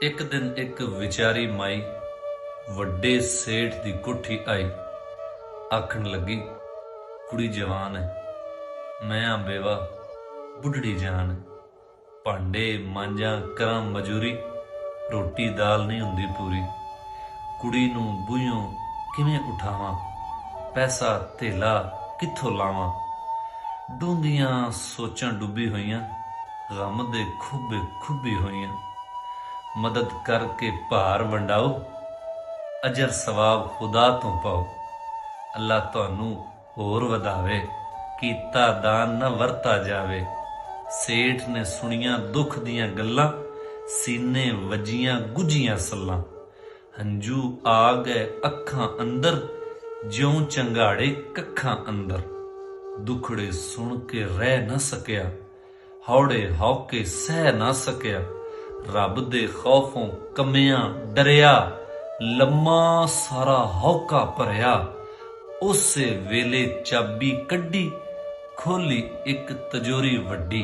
एक दिन एक विचारी माई वड्डे सेठ दी कोठी आई। आखन लगी, कुड़ी जवान है, मैं आ बेवा बुढ़ड़ी जान। भांडे मांजा करा मजूरी, रोटी दाल नहीं हुंदी पूरी। कुड़ी नूं बूहियों किवें उठावां, पैसा धेला कित्थों लावां। डूंघियां सोचां डुब्बी होईयां, गम दे खुब्बे खुब्बी होईयां। मदद करके भार वंडाओ, अजर सवाब खुदा तो पाओ। अल्लाह तुहानू होर वधावे, कीता दान न वरता जावे। सेठ ने सुनिया दुख दियां गल्लां, सीने वजियां गुजियां सल्लां। हंजू आ गए अखां अंदर, ज्यों चंगाड़े कखां अंदर। दुखड़े सुन के रह न सकिया, हौड़े हौके सह न सकिया। रब दे खौफों कमियां डरिया, लम्मा सारा हौका भरिया। उसे वेले चाबी कड्डी, खोली एक तजोरी वड्डी।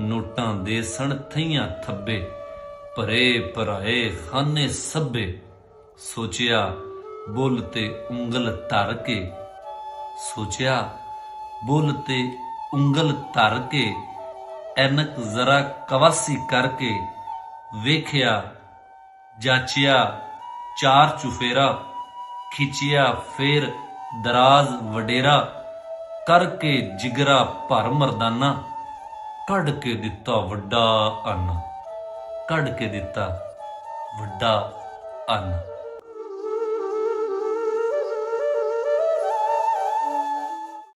नोटां दे सन थईयां थब्बे, भरे भराए खाने सब्बे। सोचिया बुल ते उंगल धर के, सोचिया बुल ते उंगल धर के। ऐनक जरा कवासी करके, वेख्या जाचिया चार चुफेरा। खिचिया फेर दराज वडेरा, करके जिगरा भर मरदाना। कढ़ के दिता वड्डा अन्न, कढ़ के दिता वड्डा अन्न।